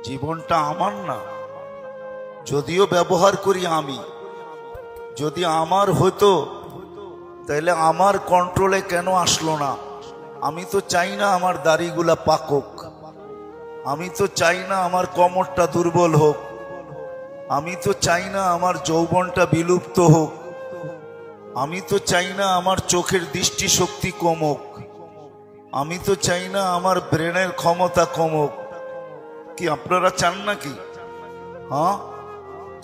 জীবনটা আমার না, যদিও ব্যবহার করি আমি। যদি আমার হতো তাহলে আমার কন্ট্রোলে কেন আসলো না? আমি তো চাই না আমার দাড়িগুলা পাকক, আমি তো চাই না আমার কোমরটা দুর্বল হোক, আমি তো চাই না আমার যৌবনটা বিলুপ্ত হোক, আমি তো চাই না আমার চোখের দৃষ্টিশক্তি কমুক, আমি তো চাই না আমার ব্রেনের ক্ষমতা কমুক। কি আপনারা চান নাকি? হ্যাঁ,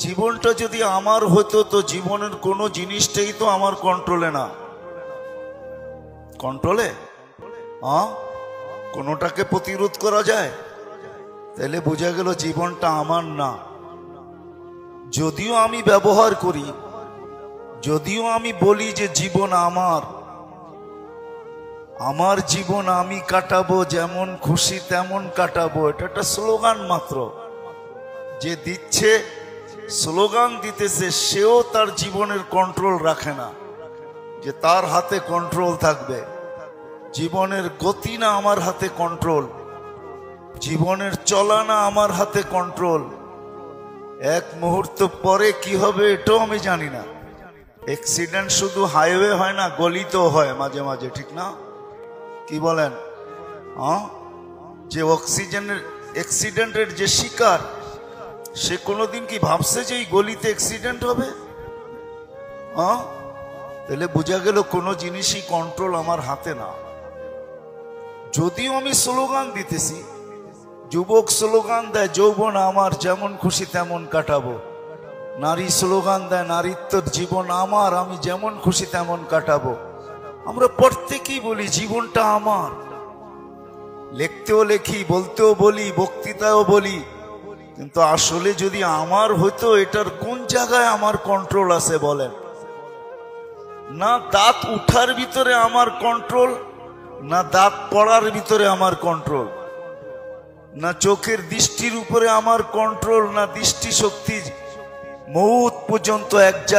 জীবনটা যদি আমার হতো তো জীবনের কোনো জিনিসটাই তো আমার কন্ট্রোলে না। কন্ট্রোলে হ্যাঁ, কোনোটাকে প্রতিরোধ করা যায়? তাহলে বোঝা গেল জীবনটা আমার না। যদিও আমি ব্যবহার করি, যদিও আমি বলি যে জীবন আমার, আমার জীবন আমি কাটাবো, যেমন খুশি তেমন কাটাবো, এটা একটা স্লোগান মাত্র। যে দিচ্ছে, স্লোগান দিতেছে, সেও তার জীবনের কন্ট্রোল রাখে না যে তার হাতে কন্ট্রোল থাকবে। জীবনের গতি না আমার হাতে কন্ট্রোল, জীবনের চলা না আমার হাতে কন্ট্রোল। এক মুহূর্ত পরে কি হবে এটাও আমি জানি না। অ্যাক্সিডেন্ট শুধু হাইওয়ে হয় না, গলিতেও হয় মাঝে মাঝে, ঠিক না? কি বলেন? যে অ্যাক্সিডেন্টের যে শিকার, সে কোনোদিন কি ভাবছে যে এই গলিতে অ্যাক্সিডেন্ট হবে? তাহলে বোঝা গেল কোনো জিনিসই কন্ট্রোল আমার হাতে না। যদিও আমি স্লোগান দিতেছি, যুবক স্লোগান দেয় যৌবন আমার, যেমন খুশি তেমন কাটাবো। নারী স্লোগান দেয় নারীত্বর জীবন আমার, আমি যেমন খুশি তেমন কাটাবো। আমরা প্রত্যেকেই বলি জীবনটা আমার, লিখতেও লেখি, বলতেও বলি, বক্তৃতাও বলি, কিন্তু আসলে যদি আমার হতো এটার কোন জায়গায় আমার কন্ট্রোল আছে বলেন? না দাঁত উঠার ভিতরে আমার কন্ট্রোল, না দাঁত পড়ার ভিতরে আমার কন্ট্রোল, না চোখের দৃষ্টির উপরে আমার কন্ট্রোল, না দৃষ্টি শক্তি মৌত পর্যন্ত এক জায়গায়